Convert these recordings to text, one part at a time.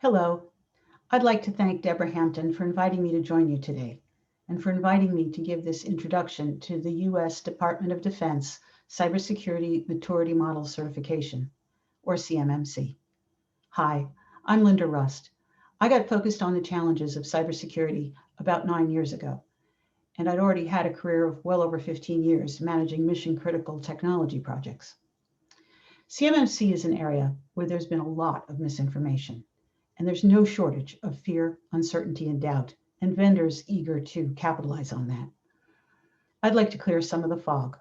Hello. I'd like to thank Deborah Hampton for inviting me to join you today and for inviting me to give this introduction to the U.S. Department of Defense Cybersecurity Maturity Model Certification, or CMMC. Hi, I'm Linda Rust. I got focused on the challenges of cybersecurity about 9 years ago, and I'd already had a career of well over 15 years managing mission-critical technology projects. CMMC is an area where there's been a lot of misinformation, and there's no shortage of fear, uncertainty, and doubt, and vendors eager to capitalize on that. I'd like to clear some of the fog.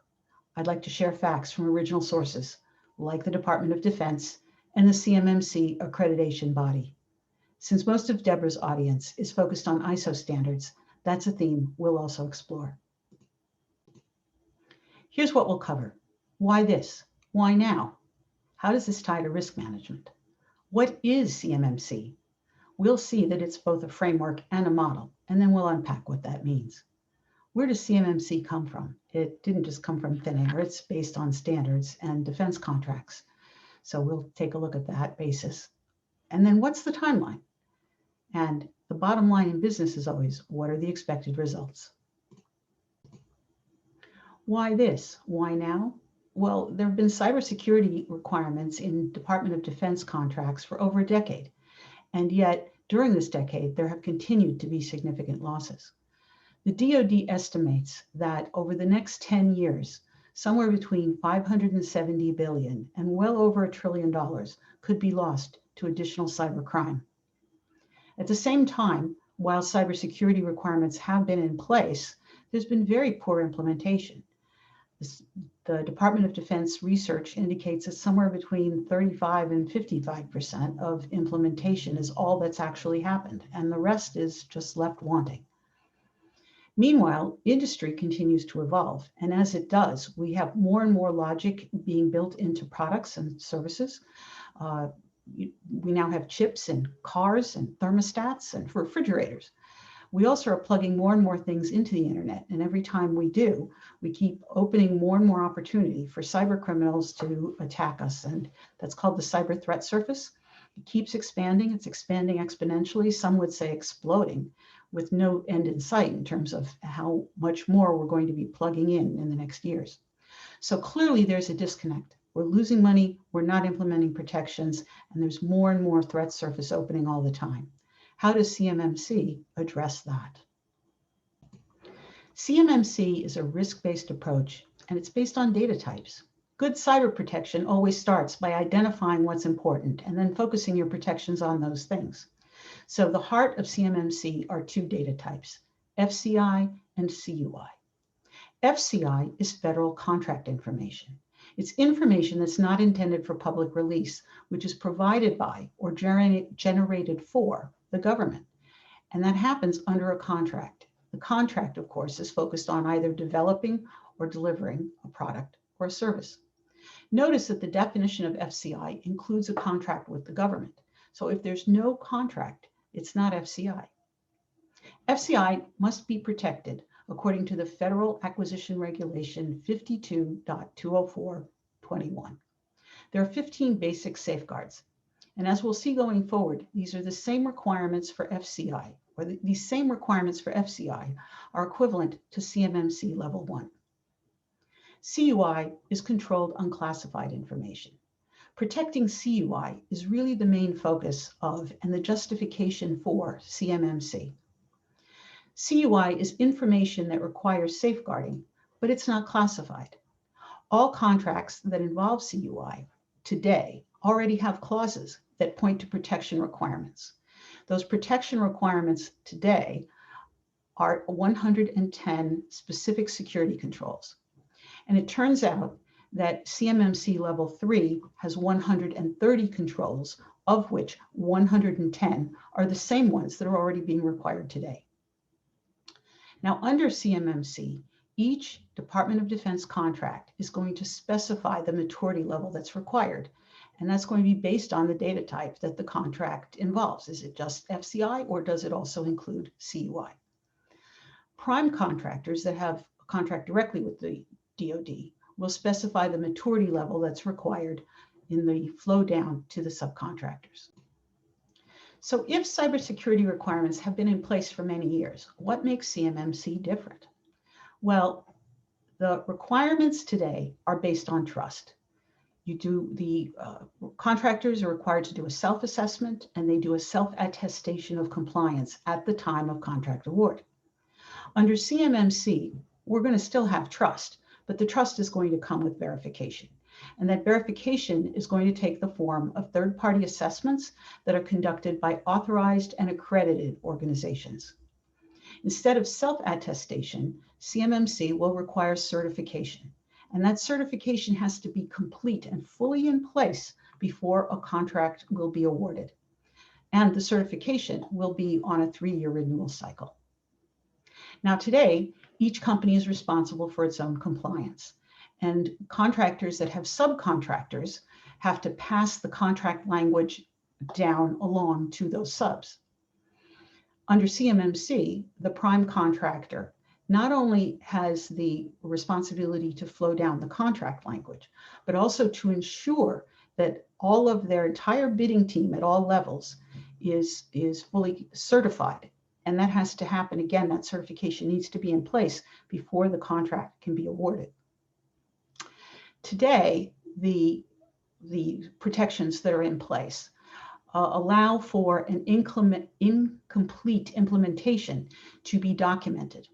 I'd like to share facts from original sources, like the Department of Defense and the CMMC accreditation body. Since most of Deborah's audience is focused on ISO standards, that's a theme we'll also explore. Here's what we'll cover. Why this? Why now? How does this tie to risk management? What is CMMC? We'll see that it's both a framework and a model, and then we'll unpack what that means. Where does CMMC come from? It didn't just come from thin air. It's based on standards and defense contracts. So we'll take a look at that basis. And then what's the timeline? And the bottom line in business is always, what are the expected results? Why this? Why now? Well, there have been cybersecurity requirements in Department of Defense contracts for over a decade. And yet, during this decade, there have continued to be significant losses. The DoD estimates that over the next 10 years, somewhere between $570 billion and well over $1 trillion could be lost to additional cybercrime. At the same time, while cybersecurity requirements have been in place, there's been very poor implementation. The Department of Defense research indicates that somewhere between 35 and 55% of implementation is all that's actually happened, and the rest is just left wanting. Meanwhile, industry continues to evolve, and as it does, we have more and more logic being built into products and services. We now have chips in cars and thermostats and refrigerators. We also are plugging more and more things into the internet, and every time we do, we keep opening more and more opportunity for cyber criminals to attack us, and that's called the cyber threat surface. It keeps expanding. It's expanding exponentially. Some would say exploding, with no end in sight in terms of how much more we're going to be plugging in the next years. So clearly there's a disconnect. We're losing money, we're not implementing protections, and there's more and more threat surface opening all the time. How does CMMC address that? CMMC is a risk-based approach, and it's based on data types. Good cyber protection always starts by identifying what's important and then focusing your protections on those things. So the heart of CMMC are two data types, FCI and CUI. FCI is federal contract information. It's information that's not intended for public release, which is provided by or generated for the government. And that happens under a contract. The contract, of course, is focused on either developing or delivering a product or a service. Notice that the definition of FCI includes a contract with the government. So if there's no contract, it's not FCI. FCI must be protected according to the Federal Acquisition Regulation 52.204/21. There are 15 basic safeguards. And as we'll see going forward, these are the same requirements for FCI, or these same requirements for FCI are equivalent to CMMC Level 1. CUI is controlled unclassified information. Protecting CUI is really the main focus of and the justification for CMMC. CUI is information that requires safeguarding, but it's not classified. All contracts that involve CUI today already have clauses that point to protection requirements. Those protection requirements today are 110 specific security controls. And it turns out that CMMC Level 3 has 130 controls, of which 110 are the same ones that are already being required today. Now, under CMMC, each Department of Defense contract is going to specify the maturity level that's required. And that's going to be based on the data type that the contract involves. Is it just FCI or does it also include CUI? Prime contractors that have a contract directly with the DoD will specify the maturity level that's required in the flow down to the subcontractors. So if cybersecurity requirements have been in place for many years, what makes CMMC different? Well, the requirements today are based on trust. Contractors are required to do a self-assessment, and they do a self-attestation of compliance at the time of contract award. Under CMMC, we're going to still have trust, but the trust is going to come with verification. And that verification is going to take the form of third-party assessments that are conducted by authorized and accredited organizations. Instead of self-attestation, CMMC will require certification. And that certification has to be complete and fully in place before a contract will be awarded. And the certification will be on a 3-year renewal cycle. Now today, each company is responsible for its own compliance. And contractors that have subcontractors have to pass the contract language down along to those subs. Under CMMC, the prime contractor not only has the responsibility to flow down the contract language, but also to ensure that all of their entire bidding team at all levels is fully certified. And that has to happen, again, that certification needs to be in place before the contract can be awarded. Today, the protections that are in place allow for an incomplete implementation to be documented.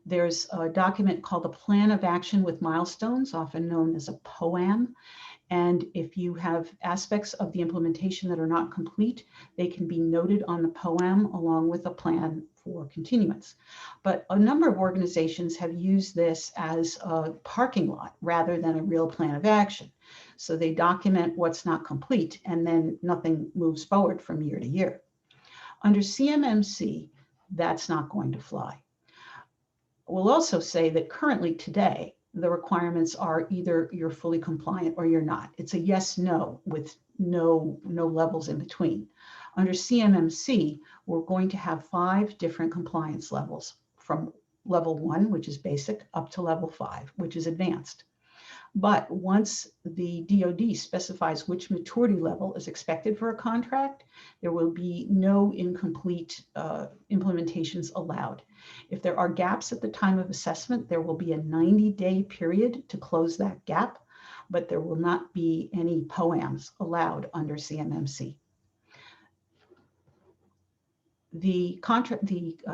There's a document called a Plan of Action with Milestones, often known as a POAM. And if you have aspects of the implementation that are not complete, they can be noted on the POAM along with a plan for continuance. But a number of organizations have used this as a parking lot rather than a real plan of action. So they document what's not complete, and then nothing moves forward from year to year. Under CMMC, that's not going to fly. We'll also say that currently today, the requirements are either you're fully compliant or you're not. It's a yes, no, with no levels in between. Under CMMC, we're going to have 5 different compliance levels, from level 1, which is basic, up to level 5, which is advanced. But once the DoD specifies which maturity level is expected for a contract, there will be no incomplete implementations allowed. If there are gaps at the time of assessment, there will be a 90-day period to close that gap, but there will not be any POAMs allowed under CMMC. The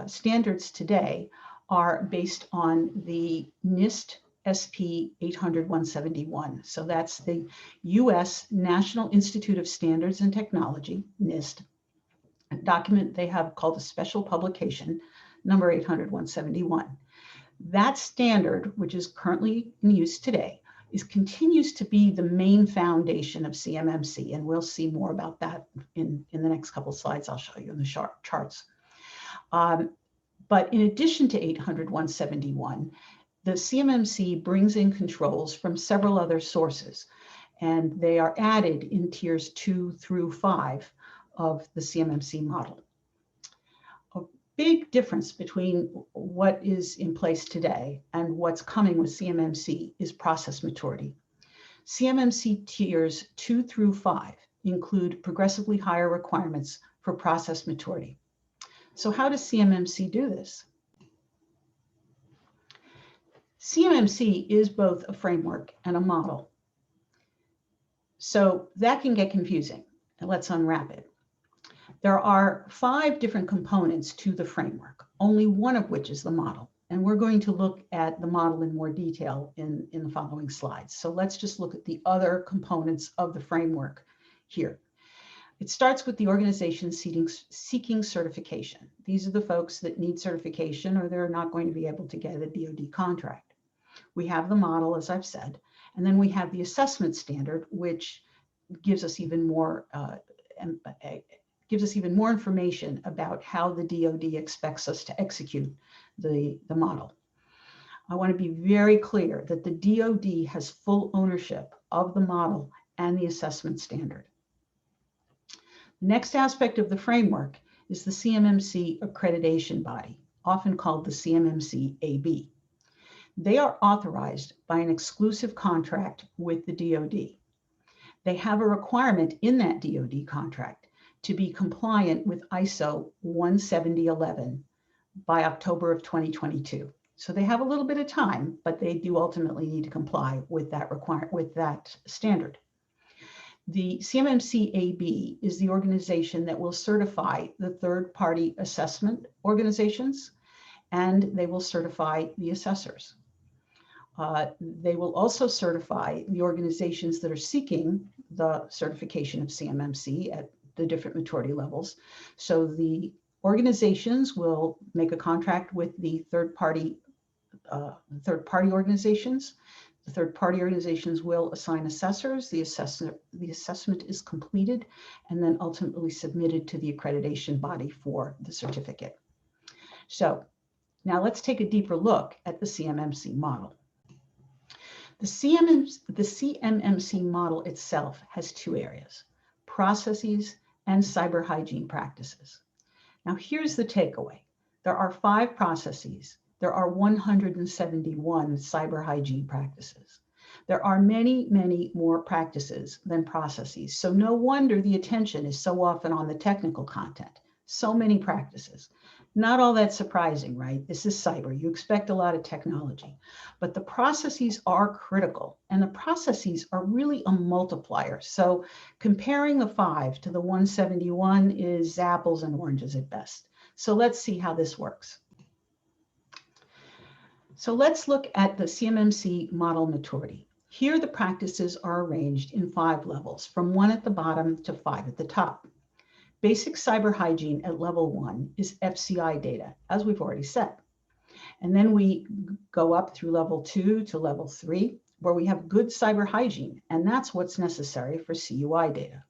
standards today are based on the NIST SP 800-171. So that's the US National Institute of Standards and Technology, NIST, a document they have called a special publication, number 800-171. That standard, which is currently in use today, continues to be the main foundation of CMMC, and we'll see more about that in the next couple of slides I'll show you in the charts. But in addition to 800-171, the CMMC brings in controls from several other sources, and they are added in tiers 2 through 5 of the CMMC model. A big difference between what is in place today and what's coming with CMMC is process maturity. CMMC tiers 2 through 5 include progressively higher requirements for process maturity. So how does CMMC do this? CMMC is both a framework and a model. So that can get confusing, and let's unwrap it. There are 5 different components to the framework, only one of which is the model. And we're going to look at the model in more detail in the following slides. So let's just look at the other components of the framework here. It starts with the organization seeking certification. These are the folks that need certification or they're not going to be able to get a DoD contract. We have the model, as I've said, and then we have the assessment standard, which gives us even more information about how the DoD expects us to execute the model. I want to be very clear that the DoD has full ownership of the model and the assessment standard. The next aspect of the framework is the CMMC accreditation body, often called the CMMC AB. They are authorized by an exclusive contract with the DoD. They have a requirement in that DoD contract to be compliant with ISO 17011 by October of 2022. So they have a little bit of time, but they do ultimately need to comply with that standard. The CMMC AB is the organization that will certify the third-party assessment organizations, and they will certify the assessors. They will also certify the organizations that are seeking the certification of CMMC at the different maturity levels. So the organizations will make a contract with the third-party organizations. The third-party organizations will assign assessors. The assessment is completed and then ultimately submitted to the accreditation body for the certificate. So now let's take a deeper look at the CMMC model. The CMMC model itself has two areas: processes and cyber hygiene practices. Now here's the takeaway. There are 5 processes. There are 171 cyber hygiene practices. There are many, many more practices than processes. So no wonder the attention is so often on the technical content. So many practices. Not all that surprising, right? This is cyber. You expect a lot of technology. But the processes are critical, and the processes are really a multiplier. So comparing the 5 to the 171 is apples and oranges at best. So let's see how this works. So let's look at the CMMC model maturity. Here the practices are arranged in 5 levels, from 1 at the bottom to 5 at the top. Basic cyber hygiene at level 1 is FCI data, as we've already said. And then we go up through level 2 to level 3, where we have good cyber hygiene, and that's what's necessary for CUI data.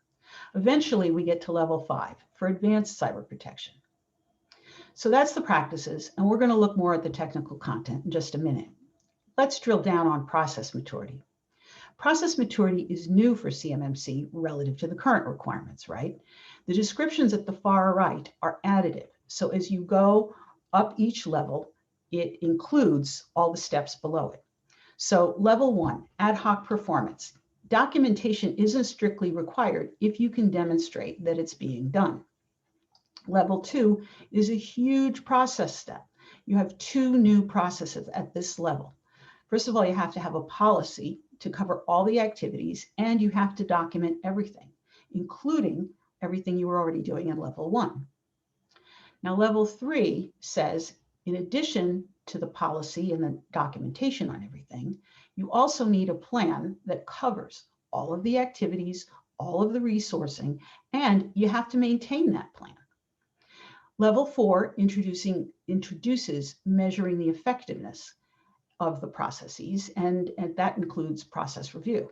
Eventually, we get to level 5 for advanced cyber protection. So that's the practices, and we're going to look more at the technical content in just a minute. Let's drill down on process maturity. Process maturity is new for CMMC relative to the current requirements, right? The descriptions at the far right are additive. So as you go up each level, it includes all the steps below it. So level 1, ad hoc performance. Documentation isn't strictly required if you can demonstrate that it's being done. Level 2 is a huge process step. You have 2 new processes at this level. First of all, you have to have a policy to cover all the activities, and you have to document everything, including everything you were already doing in level 1. Now, level 3 says, in addition to the policy and the documentation on everything, you also need a plan that covers all of the activities, all of the resourcing, and you have to maintain that plan. Level 4 introduces measuring the effectiveness of the processes, and that includes process review.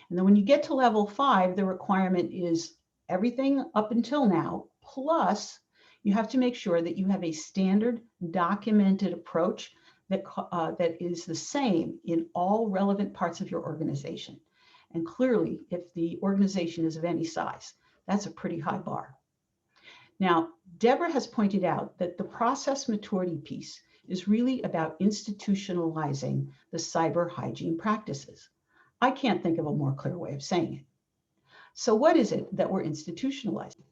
And then when you get to level 5, the requirement is everything up until now, plus you have to make sure that you have a standard documented approach that is the same in all relevant parts of your organization. And clearly, if the organization is of any size, that's a pretty high bar. Now, Deborah has pointed out that the process maturity piece is really about institutionalizing the cyber hygiene practices. I can't think of a more clear way of saying it. So what is it that we're institutionalizing?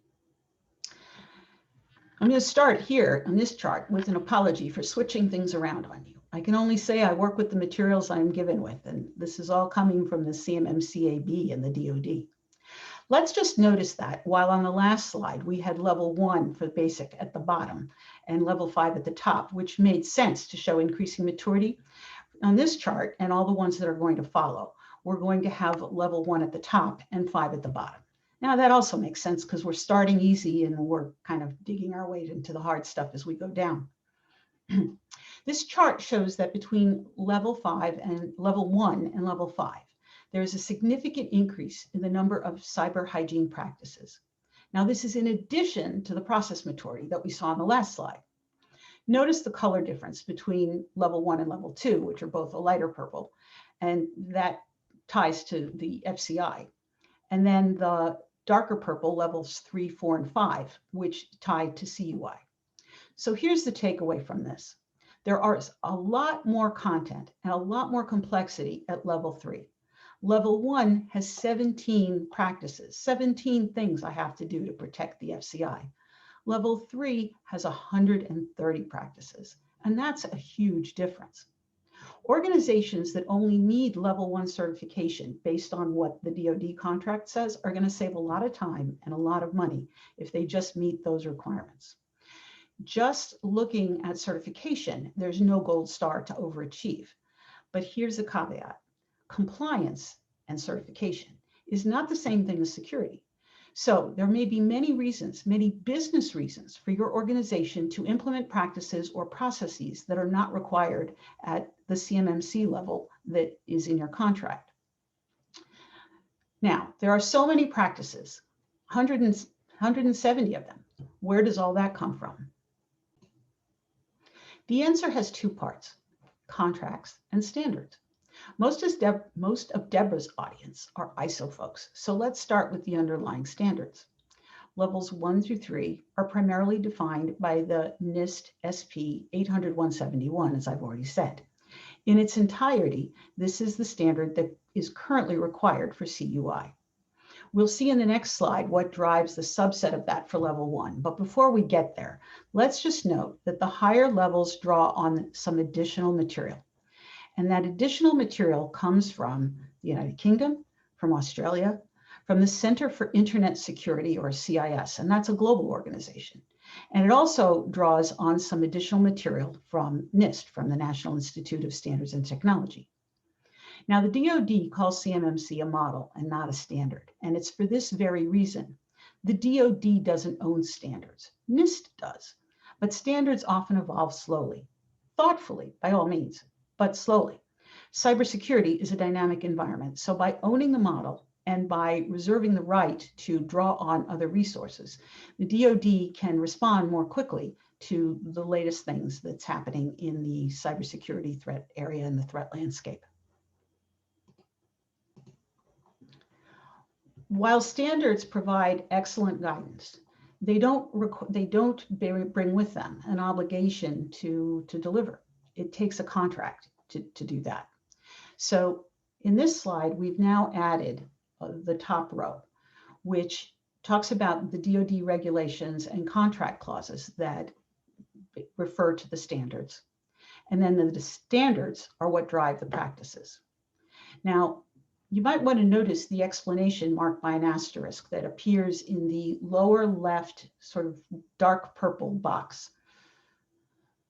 I'm going to start here on this chart with an apology for switching things around on you. I can only say I work with the materials I'm given with, and this is all coming from the CMMC AB and the DoD. Let's just notice that while on the last slide, we had level 1 for basic at the bottom and level 5 at the top, which made sense to show increasing maturity. On this chart and all the ones that are going to follow, we're going to have level 1 at the top and 5 at the bottom. Now that also makes sense because we're starting easy and we're kind of digging our way into the hard stuff as we go down. This chart shows that between level 5 and level 1 and level 5, there is a significant increase in the number of cyber hygiene practices. Now, this is in addition to the process maturity that we saw on the last slide. Notice the color difference between level 1 and level 2, which are both a lighter purple, and that ties to the FCI. And then the darker purple, levels 3, 4, and 5, which tie to CUI. So here's the takeaway from this. There are a lot more content and a lot more complexity at level 3. Level 1 has 17 practices, 17 things I have to do to protect the FCI. Level 3 has 130 practices, and that's a huge difference. Organizations that only need level 1 certification based on what the DoD contract says are going to save a lot of time and a lot of money if they just meet those requirements. Just looking at certification, there's no gold star to overachieve. But here's a caveat. Compliance and certification is not the same thing as security. So there may be many reasons, many business reasons for your organization to implement practices or processes that are not required at the CMMC level that is in your contract. Now, there are so many practices, 170 of them. Where does all that come from? The answer has two parts, contracts and standards. Most of Deborah's audience are ISO folks, so let's start with the underlying standards. Levels 1 through 3 are primarily defined by the NIST SP 800-171, as I've already said. In its entirety, this is the standard that is currently required for CUI. We'll see in the next slide what drives the subset of that for level 1. But before we get there, let's just note that the higher levels draw on some additional material. And that additional material comes from the United Kingdom, from Australia, from the Center for Internet Security, or CIS, and that's a global organization. And it also draws on some additional material from NIST, from the National Institute of Standards and Technology. Now, the DoD calls CMMC a model and not a standard, and it's for this very reason. The DoD doesn't own standards. NIST does, but standards often evolve slowly, thoughtfully, by all means, but slowly. Cybersecurity is a dynamic environment, so by owning the model and by reserving the right to draw on other resources, the DoD can respond more quickly to the latest things that's happening in the cybersecurity threat area and the threat landscape. While standards provide excellent guidance, they don't bring with them an obligation to deliver. It takes a contract to do that. So in this slide, we've now added the top row, which talks about the DoD regulations and contract clauses that refer to the standards. And then the standards are what drive the practices. Now, you might want to notice the explanation marked by an asterisk that appears in the lower left sort of dark purple box.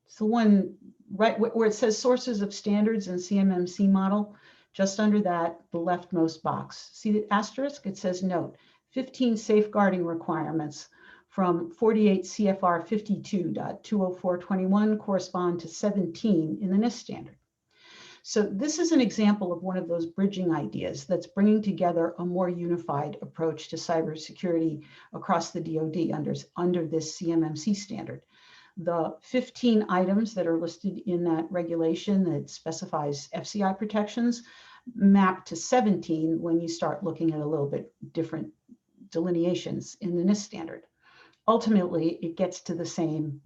It's the one right where it says sources of standards and CMMC model. Just under that, the leftmost box. See the asterisk? It says note, 15 safeguarding requirements from 48 CFR 52.20421 correspond to 17 in the NIST standard. So this is an example of one of those bridging ideas that's bringing together a more unified approach to cybersecurity across the DoD under this CMMC standard. The 15 items that are listed in that regulation that specifies FCI protections map to 17 when you start looking at a little bit different delineations in the NIST standard. Ultimately, it gets to the same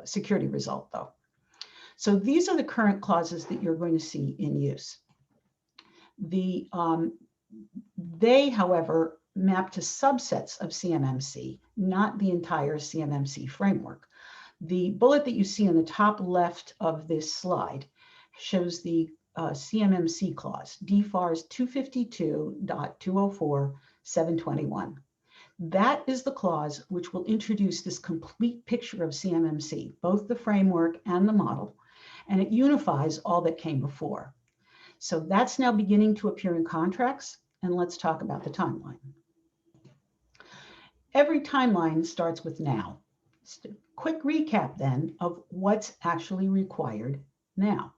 security result, though. So these are the current clauses that you're going to see in use. They, however, map to subsets of CMMC, not the entire CMMC framework. The bullet that you see on the top left of this slide shows the CMMC clause, DFARS 252.204.721. That is the clause which will introduce this complete picture of CMMC, both the framework and the model, and it unifies all that came before. So that's now beginning to appear in contracts, and let's talk about the timeline. Every timeline starts with now. Just a quick recap then of what's actually required now.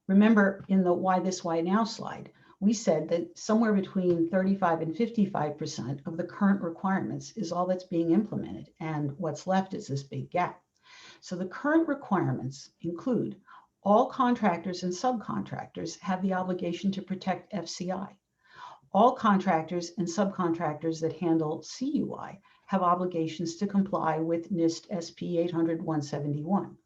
Remember in the why this, why now slide, we said that somewhere between 35 and 55% of the current requirements is all that's being implemented, and what's left is this big gap. So the current requirements include all contractors and subcontractors have the obligation to protect FCI. All contractors and subcontractors that handle CUI have obligations to comply with NIST SP 800-171.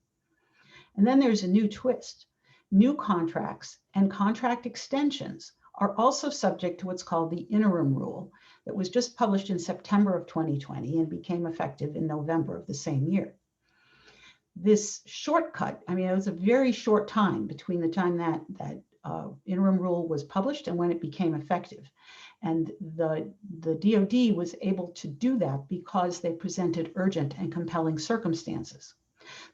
And then there's a new twist. New contracts and contract extensions are also subject to what's called the interim rule that was just published in September of 2020 and became effective in November of the same year. This shortcut, I mean, it was a very short time between the time that interim rule was published and when it became effective. And the DoD was able to do that because they presented urgent and compelling circumstances.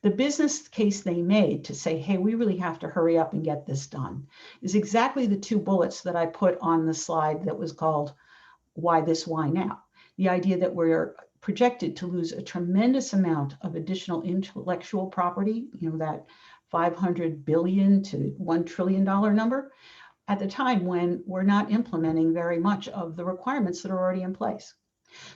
The business case they made to say, hey, we really have to hurry up and get this done is exactly the two bullets that I put on the slide that was called Why This, Why Now? The idea that we're projected to lose a tremendous amount of additional intellectual property, that 500 billion to $1 trillion number, at the time when we're not implementing very much of the requirements that are already in place.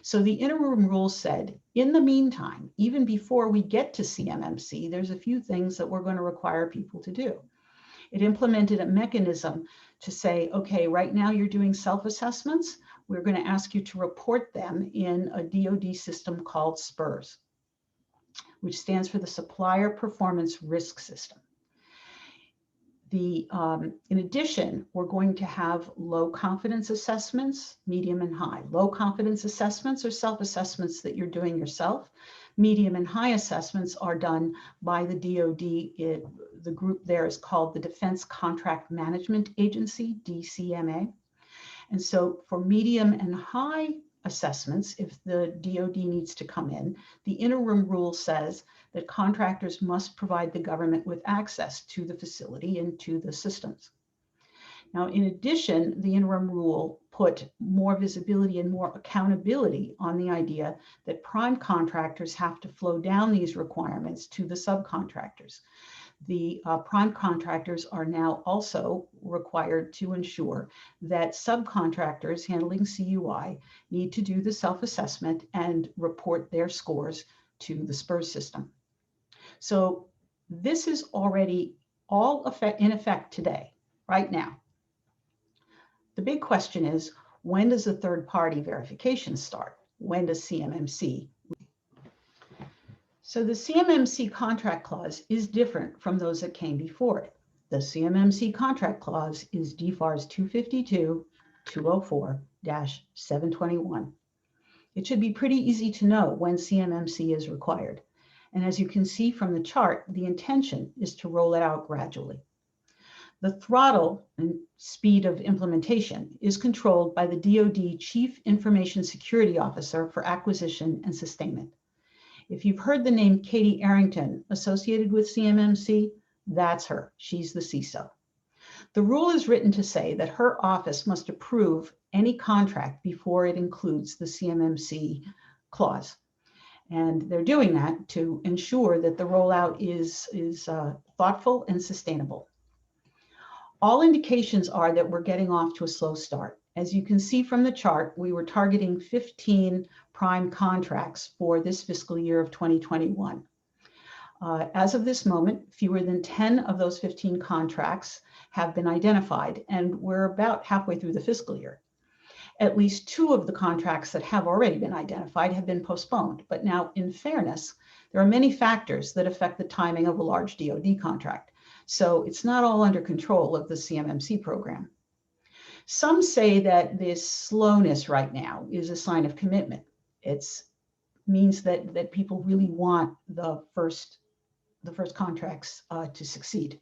So the interim rule said, in the meantime, even before we get to CMMC, there's a few things that we're going to require people to do. It implemented a mechanism to say, okay, right now you're doing self-assessments. We're going to ask you to report them in a DoD system called SPRS, which stands for the Supplier Performance Risk System. In addition, we're going to have low confidence assessments, medium and high. Low confidence assessments are self-assessments that you're doing yourself. Medium and high assessments are done by the DoD. The group there is called the Defense Contract Management Agency, DCMA. And so for medium and high assessments, if the DoD needs to come in, the interim rule says that contractors must provide the government with access to the facility and to the systems. Now, in addition, the interim rule put more visibility and more accountability on the idea that prime contractors have to flow down these requirements to the subcontractors. The prime contractors are now also required to ensure that subcontractors handling CUI need to do the self-assessment and report their scores to the SPRS system. So this is already all in effect today, right now. The big question is, when does the third-party verification start? When does CMMC? So the CMMC contract clause is different from those that came before it. The CMMC contract clause is DFARS 252-204-721. It should be pretty easy to know when CMMC is required. And as you can see from the chart, the intention is to roll it out gradually. The throttle and speed of implementation is controlled by the DoD Chief Information Security Officer for Acquisition and Sustainment. If you've heard the name Katie Arrington associated with CMMC, that's her. She's the CISO. The rule is written to say that her office must approve any contract before it includes the CMMC clause. And they're doing that to ensure that the rollout is thoughtful and sustainable. All indications are that we're getting off to a slow start. As you can see from the chart, we were targeting 15 prime contracts for this fiscal year of 2021. As of this moment, fewer than 10 of those 15 contracts have been identified, and we're about halfway through the fiscal year. At least 2 of the contracts that have already been identified have been postponed. But now, in fairness, there are many factors that affect the timing of a large DoD contract. So it's not all under control of the CMMC program. Some say that this slowness right now is a sign of commitment. It means that people really want the first contracts to succeed.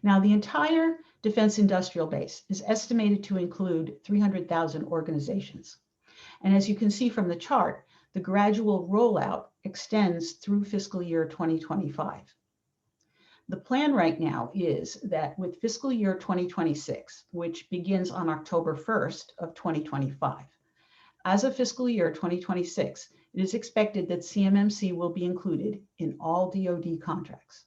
Now, the entire defense industrial base is estimated to include 300,000 organizations. And as you can see from the chart, the gradual rollout extends through fiscal year 2025. The plan right now is that with fiscal year 2026, which begins on October 1st of 2025, as of fiscal year 2026, it is expected that CMMC will be included in all DoD contracts.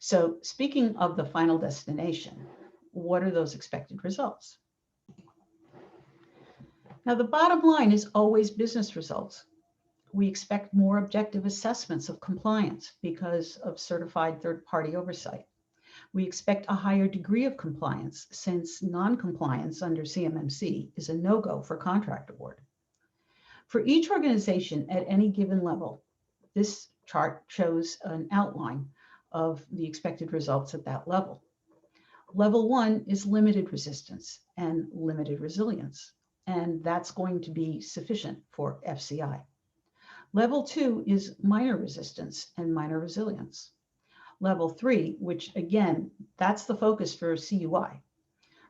So speaking of the final destination, what are those expected results? Now, the bottom line is always business results. We expect more objective assessments of compliance because of certified third-party oversight. We expect a higher degree of compliance since non-compliance under CMMC is a no-go for contract award. For each organization at any given level, this chart shows an outline of the expected results at that level. Level 1 is limited resistance and limited resilience, and that's going to be sufficient for FCI. Level 2 is minor resistance and minor resilience. Level 3, which again, that's the focus for CUI.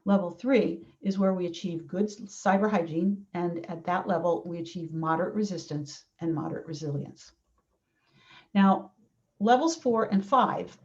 Level 3 is where we achieve good cyber hygiene, and at that level, we achieve moderate resistance and moderate resilience. Now, levels 4 and 5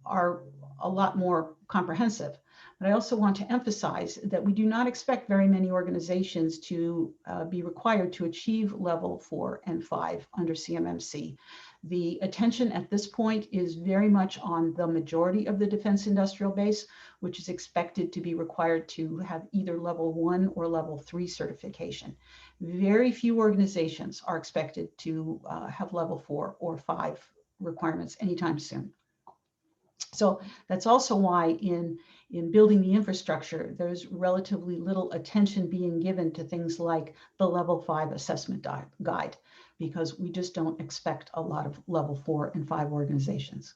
are a lot more comprehensive, but I also want to emphasize that we do not expect very many organizations to be required to achieve level 4 and 5 under CMMC. The attention at this point is very much on the majority of the defense industrial base, which is expected to be required to have either level 1 or level 3 certification. Very few organizations are expected to have level 4 or 5 requirements anytime soon. So that's also why in building the infrastructure, there's relatively little attention being given to things like the level 5 assessment guide, because we just don't expect a lot of level 4 and 5 organizations.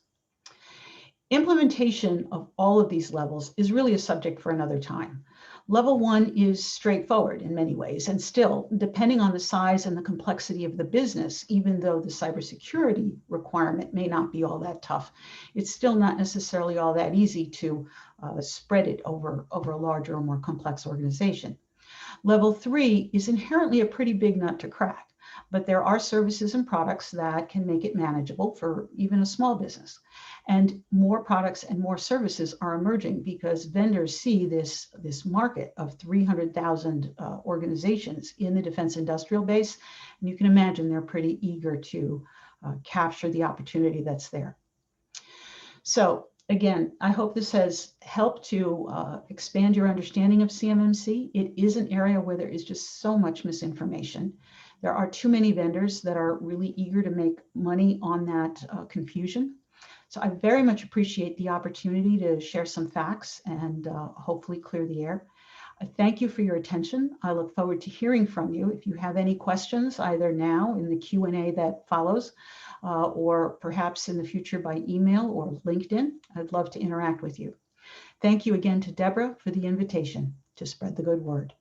Implementation of all of these levels is really a subject for another time. Level 1 is straightforward in many ways, and still, depending on the size and the complexity of the business, even though the cybersecurity requirement may not be all that tough, it's still not necessarily all that easy to spread it over a larger or more complex organization. Level 3 is inherently a pretty big nut to crack, but there are services and products that can make it manageable for even a small business. And more products and more services are emerging because vendors see this market of 300,000 organizations in the defense industrial base. And you can imagine they're pretty eager to capture the opportunity that's there. So again, I hope this has helped to expand your understanding of CMMC. It is an area where there is just so much misinformation. There are too many vendors that are really eager to make money on that confusion. So I very much appreciate the opportunity to share some facts and hopefully clear the air. I thank you for your attention. I look forward to hearing from you. If you have any questions, either now in the Q&A that follows, or perhaps in the future by email or LinkedIn, I'd love to interact with you. Thank you again to Deborah for the invitation to spread the good word.